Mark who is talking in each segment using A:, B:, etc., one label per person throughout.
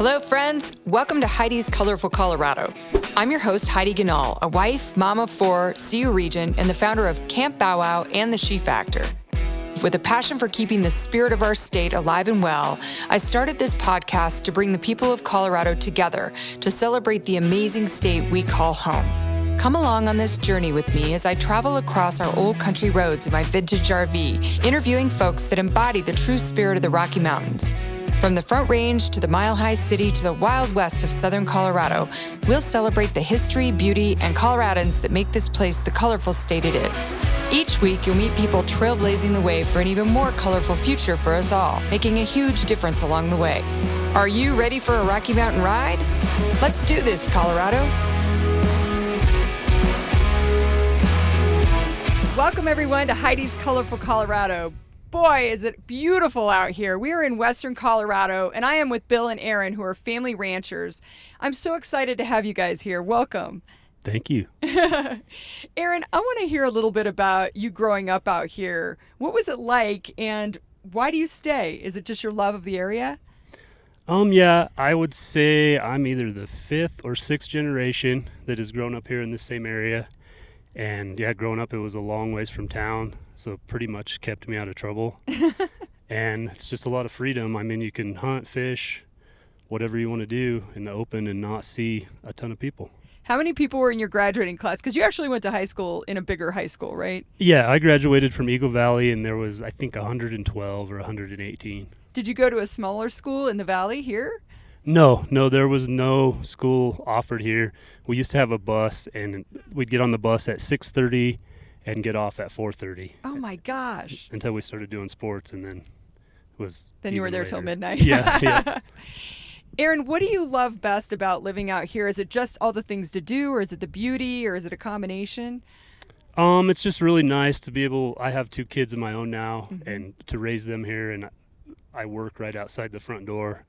A: Hello, friends. Welcome to Heidi's Colorful Colorado. I'm your host, Heidi, a wife, mom of four, CU Regent, and the founder of Camp Bow Wow and the She Factor. With a passion for keeping the spirit of our state alive and well, I started this podcast to bring the people of Colorado together to celebrate the amazing state we call home. Come along on this journey with me as I travel across our old country roads in my vintage RV, interviewing folks that embody the true spirit of the Rocky Mountains. From the Front Range to the mile-high city to the Wild West of Southern Colorado, we'll celebrate the history, beauty, and Coloradans that make this place the colorful state it is. Each week, you'll meet people trailblazing the way for an even more colorful future for us all, making a huge difference along the way. Are you ready for a Rocky Mountain ride? Let's do this, Colorado. Welcome, everyone, to Heidi's Colorful Colorado. Boy, is it beautiful out here. We are in Western Colorado, and I am with Bill and Aaron, who are family ranchers. I'm so excited to have you guys here. Welcome.
B: Thank you.
A: Aaron, I want to hear a little bit about you growing up out here. What was it like, and why do you stay? Is it just your love of the area?
B: Yeah, I would say I'm either the fifth or sixth generation that has grown up here in the same area. And yeah, growing up, it was a long ways from town, so pretty much kept me out of trouble. And it's just a lot of freedom. I mean, you can hunt, fish, whatever you want to do in the open and not see a ton of people.
A: How many people were in your graduating class? Because you actually went to high school in a bigger high school, right?
B: Yeah, I graduated from Eagle Valley, and there was, I think, 112 or 118.
A: Did you go to a smaller school in the valley here?
B: No, there was no school offered here. We used to have a bus, and we'd get on the bus at 6:30 and get off at 4:30.
A: Oh my gosh!
B: Until we started doing sports, and then it was.
A: Then you were there
B: later.
A: till midnight.
B: Yeah.
A: Aaron, what do you love best about living out here? Is it just all the things to do, or is it the beauty, or is it a combination?
B: It's just really nice to be able. I have two kids of my own now, and to raise them here, and I work right outside the front door.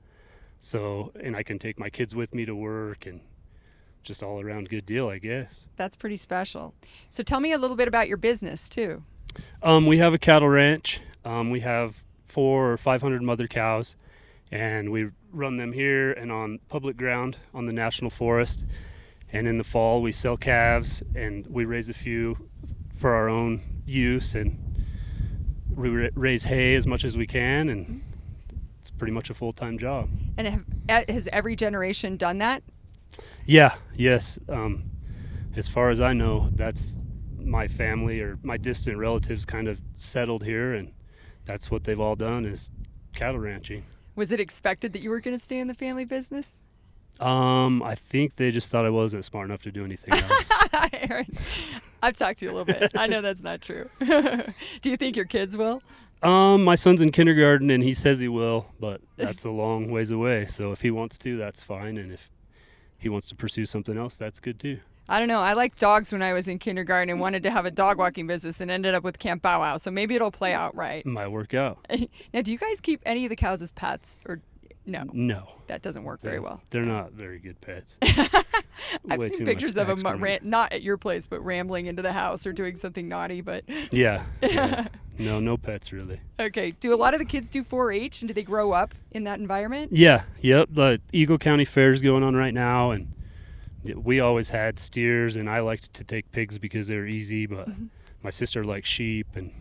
B: So, and I can take my kids with me to work, and just all around good deal, I guess.
A: That's pretty special. So tell me a little bit about your business too.
B: We have a cattle ranch. We have 400 or 500 mother cows, and we run them here and on public ground on the national forest. And in the fall, we sell calves, and we raise a few for our own use, and we raise hay as much as we can, and it's pretty much a full-time job.
A: And has every generation done that?
B: Yes. As far as I know, that's my family or my distant relatives kind of settled here, and that's what they've all done is cattle ranching.
A: Was it expected that you were going to stay in the family business?
B: I think they just thought I wasn't smart enough to do anything else.
A: Aaron, I've talked to you a little bit. I know that's not true. Do you think your kids will?
B: My son's in kindergarten, and he says he will, but that's a long ways away. So if he wants to, that's fine. And if he wants to pursue something else, that's good too.
A: I don't know. I liked dogs when I was in kindergarten and wanted to have a dog walking business and ended up with Camp Bow Wow. So maybe it'll play out right.
B: Might work out.
A: Now, do you guys keep any of the cows as pets or no?
B: No.
A: That doesn't work very well.
B: They're not very good pets.
A: I've seen pictures of them, not at your place, but rambling into the house or doing something naughty. But
B: Yeah. No pets really.
A: Okay. Do a lot of the kids do 4-H, and do they grow up in that environment?
B: Yeah. Yep. The Eagle County Fair is going on right now, and we always had steers, and I liked to take pigs because they're easy, but my sister liked sheep, and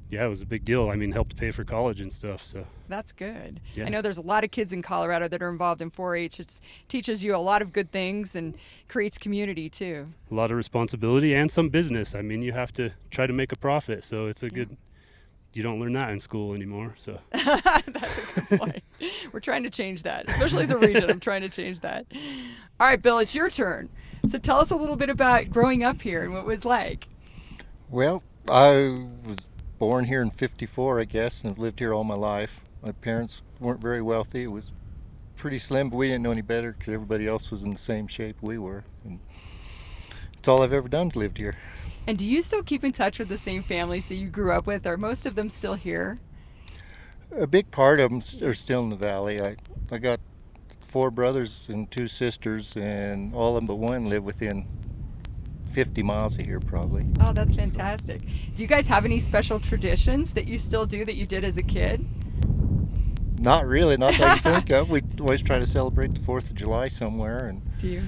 B: yeah, it was a big deal. I mean, helped pay for college and stuff. So
A: that's good.
B: Yeah.
A: I know there's a lot of kids in Colorado that are involved in 4-H. It teaches you a lot of good things and creates community too.
B: A lot of responsibility and some business. I mean, you have to try to make a profit. So it's a good. You don't learn that in school anymore. So
A: that's a good point. We're trying to change that, especially as a region. I'm trying to change that. All right, Bill, it's your turn. So tell us a little bit about growing up here and what it was like.
C: Well, I was born here in '54, I guess, and have lived here all my life. My parents weren't very wealthy. It was pretty slim, but we didn't know any better because everybody else was in the same shape we were. And it's all I've ever done is lived here.
A: And do you still keep in touch with the same families that you grew up with? Are most of them still here?
C: A big part of them are still in the valley. I got 4 brothers and 2 sisters, and all of them but one live within 50 miles of here probably.
A: Oh, that's fantastic. Do you guys have any special traditions that you still do that you did as a kid?
C: Not really, not that I can think of. We always try to celebrate the 4th of July somewhere, and
D: Do you?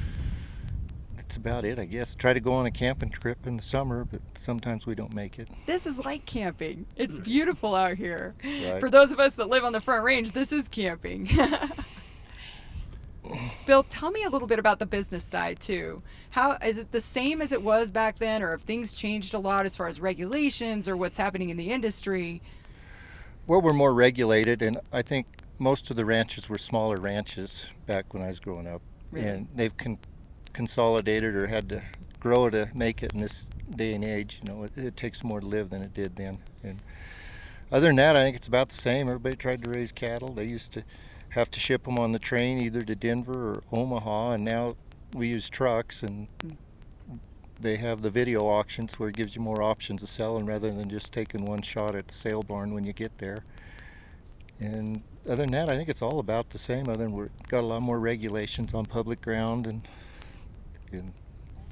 C: that's about it, I guess. Try to go on a camping trip in the summer, but sometimes we don't make it.
D: This is like camping. It's beautiful out here.
C: Right.
D: For those of us that live on the Front Range, this is camping. Bill, tell me a little bit about the business side too. How is it the same as it was back then, or have things changed a lot as far as regulations or what's happening in the industry?
C: Well, we're more regulated, and I think most of the ranches were smaller ranches back when I was growing up.
D: Really?
C: And they've consolidated or had to grow to make it in this day and age. You know, it takes more to live than it did then. And other than that, I think it's about the same. Everybody tried to raise cattle. They used to have to ship them on the train either to Denver or Omaha, and now we use trucks, and they have the video auctions where it gives you more options of selling rather than just taking one shot at the sale barn when you get there. And other than that, I think it's all about the same, other than we've got a lot more regulations on public ground and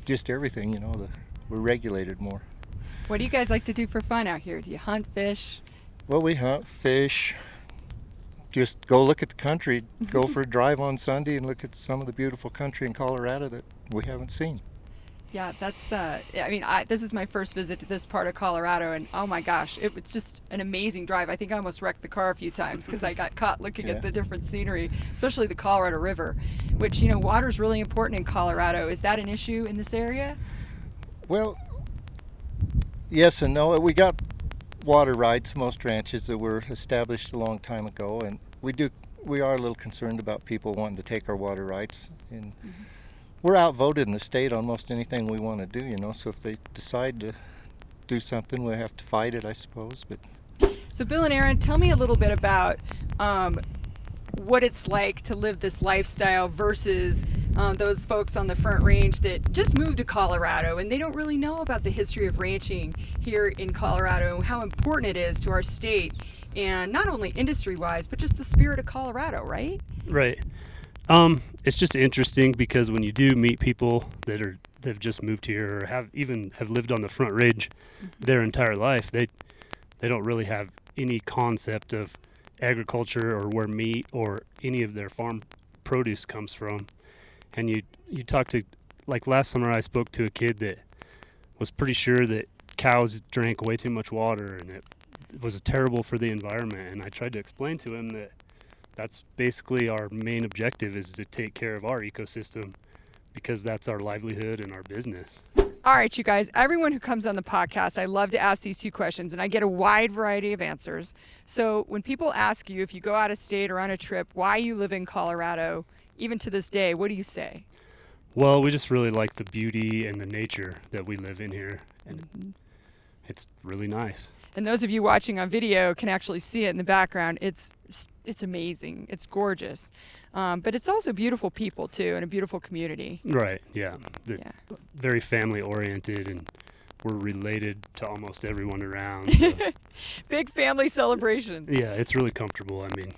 C: just everything, you know, we're regulated more.
D: What do you guys like to do for fun out here? Do you hunt, fish?
C: Well, we hunt, fish, just go look at the country, go for a drive on Sunday and look at some of the beautiful country in Colorado that we haven't seen.
D: Yeah, that's, this is my first visit to this part of Colorado, and oh my gosh, it's just an amazing drive. I think I almost wrecked the car a few times because I got caught looking at the different scenery, especially the Colorado River, which, you know, water's really important in Colorado. Is that an issue in this area?
C: Well, yes and no. We got water rights, most ranches that were established a long time ago, and we are a little concerned about people wanting to take our water rights, and we're outvoted in the state on most anything we want to do, you know, so if they decide to do something, we'll have to fight it, I suppose. But
D: So Bill and Aaron, tell me a little bit about what it's like to live this lifestyle versus those folks on the Front Range that just moved to Colorado and they don't really know about the history of ranching here in Colorado and how important it is to our state, and not only industry-wise, but just the spirit of Colorado, right?
B: Right. It's just interesting because when you do meet people they've just moved here or have lived on the Front Range their entire life, they don't really have any concept of agriculture or where meat or any of their farm produce comes from. And you talk to, like last summer I spoke to a kid that was pretty sure that cows drank way too much water and it was terrible for the environment, and I tried to explain to him that that's basically our main objective, is to take care of our ecosystem because that's our livelihood and our business.
D: All right, you guys, everyone who comes on the podcast, I love to ask these two questions, and I get a wide variety of answers. So when people ask you, if you go out of state or on a trip, why you live in Colorado, even to this day, what do you say?
B: Well, we just really like the beauty and the nature that we live in here, and it's really nice.
D: And those of you watching on video can actually see it in the background. It's amazing. It's gorgeous. But it's also beautiful people, too, and a beautiful community.
B: Right, yeah. Very family-oriented, and we're related to almost everyone around. So.
D: Big family celebrations.
B: Yeah, it's really comfortable. I mean,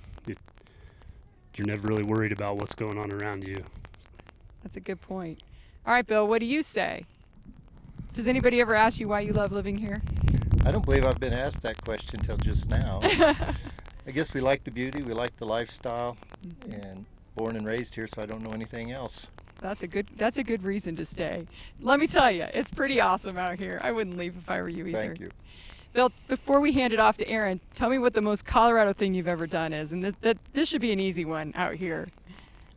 B: you're never really worried about what's going on around you.
D: That's a good point. All right, Bill, what do you say? Does anybody ever ask you why you love living here?
C: I don't believe I've been asked that question until just now. I guess we like the beauty, we like the lifestyle, and born and raised here, so I don't know anything else.
D: That's a good reason to stay. Let me tell you, it's pretty awesome out here. I wouldn't leave if I were you either.
C: Thank you.
D: Bill, before we hand it off to Aaron, tell me what the most Colorado thing you've ever done is, and this should be an easy one out here.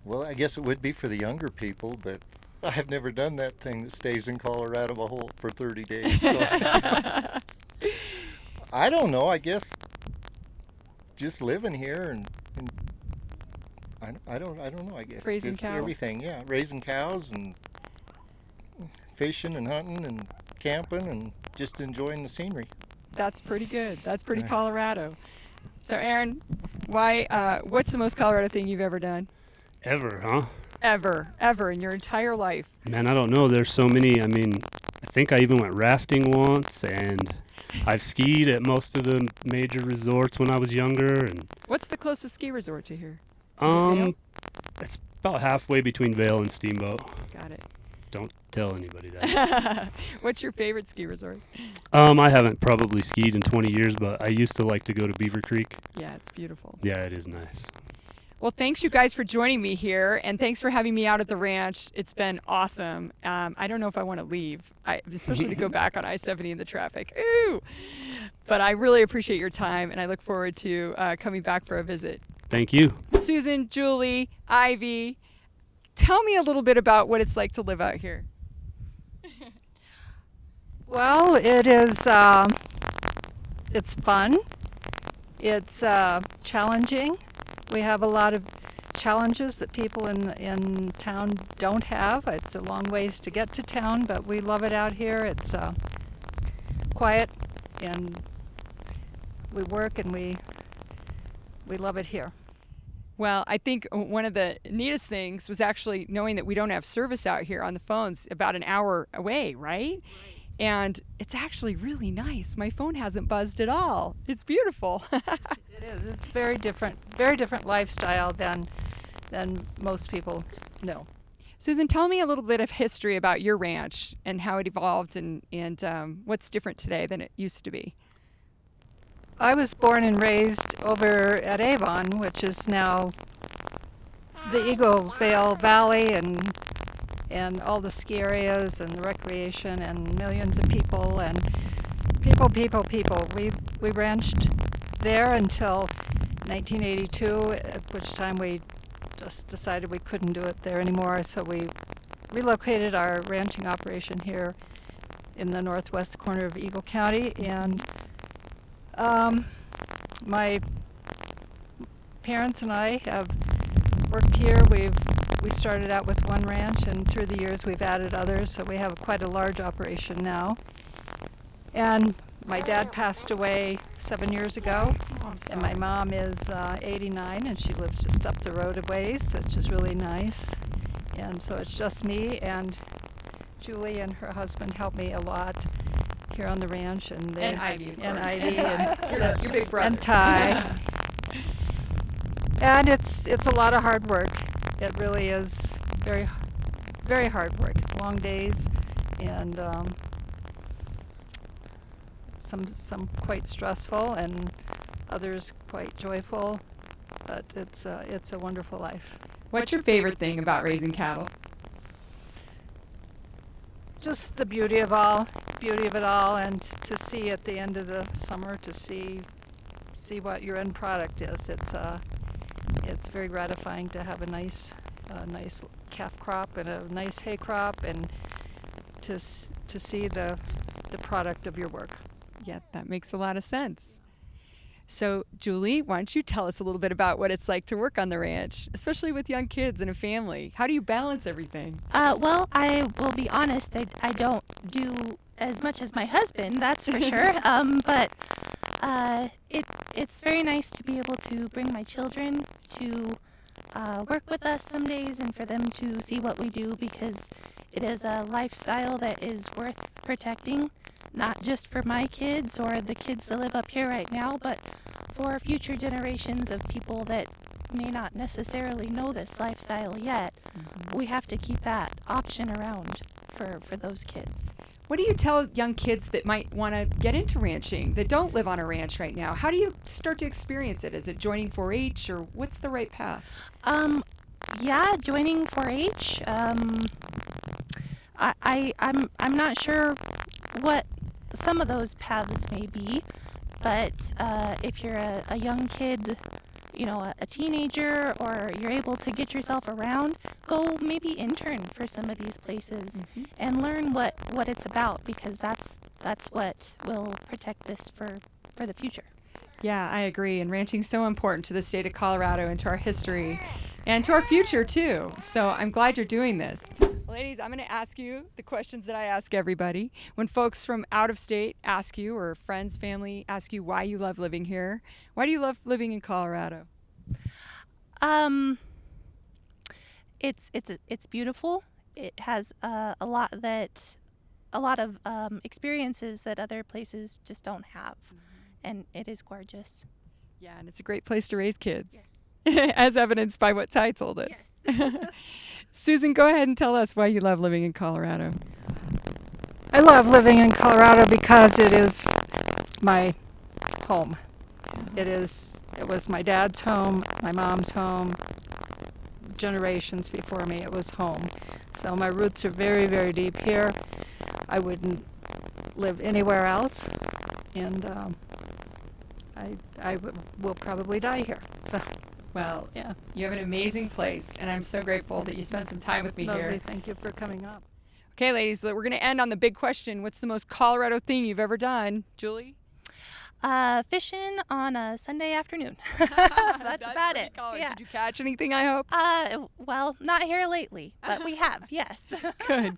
C: Well, I guess it would be for the younger people, but I've never done that thing that stays in Colorado for 30 days. So. I don't know. I guess just living here and I don't know. I guess
D: raising
C: just
D: cows.
C: Everything, yeah. Raising cows and fishing and hunting and camping and just enjoying the scenery.
D: That's pretty good. That's pretty Colorado. So, Aaron, what's the most Colorado thing you've ever done?
B: Ever, huh?
D: Ever in your entire life?
B: Man, I don't know. There's so many. I mean, I think I even went rafting once, and I've skied at most of the major resorts when I was younger. And
D: what's the closest ski resort to here? Is it Vail?
B: It's about halfway between Vail and Steamboat.
D: Got it.
B: don't tell anybody that.
D: What's your favorite ski resort?
B: I haven't probably skied in 20 years, but I used to like to go to Beaver Creek.
D: Yeah, it's beautiful.
B: Yeah, it is nice.
D: Well, thanks you guys for joining me here, and thanks for having me out at the ranch. It's been awesome. I don't know if I want to leave, especially to go back on I-70 in the traffic. Ooh! But I really appreciate your time, and I look forward to coming back for a visit.
B: Thank you.
D: Susan, Julie, Ivy, tell me a little bit about what it's like to live out here.
E: Well, it is. It's fun. It's challenging. We have a lot of challenges that people in town don't have. It's a long ways to get to town, but we love it out here. It's quiet, and we work, and we love it here.
D: Well, I think one of the neatest things was actually knowing that we don't have service out here on the phones about an hour away, right? And it's actually really nice. My phone hasn't buzzed at all. It's beautiful.
E: It is. It's very different lifestyle than most people know.
D: Susan, tell me a little bit of history about your ranch and how it evolved and what's different today than it used to be.
E: I was born and raised over at Avon, which is now the Eagle Vale Valley, and all the ski areas and the recreation and millions of people and people. We ranched there until 1982, at which time we just decided we couldn't do it there anymore, so we relocated our ranching operation here in the northwest corner of Eagle County, and my parents and I have worked here. We started out with one ranch, and through the years we've added others, so we have quite a large operation now. And my dad passed away 7 years ago, and my mom is 89, and she lives just up the road a ways, which is really nice. And so it's just me, and Julie and her husband help me a lot here on the ranch, and
D: Ivy, of
E: and
D: course.
E: Ivy,
D: Your big brother.
E: and Ty. And it's a lot of hard work. It really is very, very hard work. It's long days, and some quite stressful, and others quite joyful. But it's a wonderful life.
D: What's your favorite thing about raising cattle?
E: Just the beauty of it all, and to see at the end of the summer, to see what your end product is. It's very gratifying to have a nice calf crop and a nice hay crop, and to see the product of your work.
D: Yeah, that makes a lot of sense. So, Julie, why don't you tell us a little bit about what it's like to work on the ranch, especially with young kids and a family? How do you balance everything?
F: Well, I will be honest, I don't do as much as my husband, that's for sure. But it's very nice to be able to bring my children to work with us some days, and for them to see what we do, because it is a lifestyle that is worth protecting, not just for my kids or the kids that live up here right now, but for future generations of people that may not necessarily know this lifestyle yet. Mm-hmm. We have to keep that option around for those kids.
D: What do you tell young kids that might want to get into ranching that don't live on a ranch right now? How do you start to experience it? Is it joining 4-H, or what's the right path?
F: Yeah, joining 4-H. I'm not sure what some of those paths may be, but if you're a young kid, you know, a teenager, or you're able to get yourself around, go maybe intern for some of these places. Mm-hmm. And learn what it's about, because that's what will protect this for the future.
D: Yeah, I agree. And ranching's so important to the state of Colorado and to our history and to our future too. So I'm glad you're doing this. Ladies, I'm going to ask you the questions that I ask everybody. When folks from out of state ask you, or friends, family ask you why you love living here, why do you love living in Colorado?
F: It's beautiful. It has a lot of experiences that other places just don't have, mm-hmm. and it is gorgeous.
D: Yeah, and it's a great place to raise kids,
F: yes.
D: as evidenced by what Ty told us.
F: Yes.
D: Susan, go ahead and tell us why you love living in Colorado.
E: I love living in Colorado because it is my home. It was my dad's home, my mom's home, generations before me, it was home. So my roots are very, very deep here. I wouldn't live anywhere else, and I will probably die here. So,
D: Well,
E: yeah.
D: you have an amazing place, and I'm so grateful that you spent some time with me
E: Lovely.
D: here.
E: Thank you for coming up.
D: Okay, ladies, we're going to end on the big question. What's the most Colorado thing you've ever done? Julie?
F: Fishing on a Sunday afternoon. That's about it. Yeah.
D: Did you catch anything, I hope?
F: Well, not here lately, but we have, yes.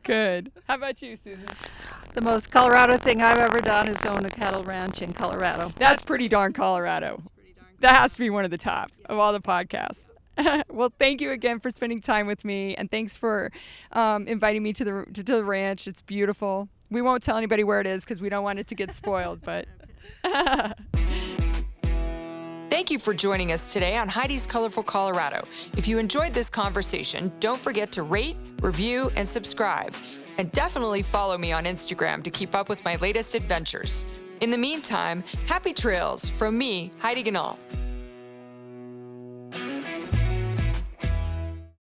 D: Good. How about you, Susan?
E: The most Colorado thing I've ever done is own a cattle ranch in Colorado.
D: That's pretty darn Colorado. That has to be one of the top of all the podcasts. Well, thank you again for spending time with me, and thanks for inviting me to the ranch. It's beautiful. We won't tell anybody where it is because we don't want it to get spoiled, but...
A: Thank you for joining us today on Heidi's Colorful Colorado. If you enjoyed this conversation, don't forget to rate, review, and subscribe. And definitely follow me on Instagram to keep up with my latest adventures. In the meantime, happy trails from me, Heidi Ganahl.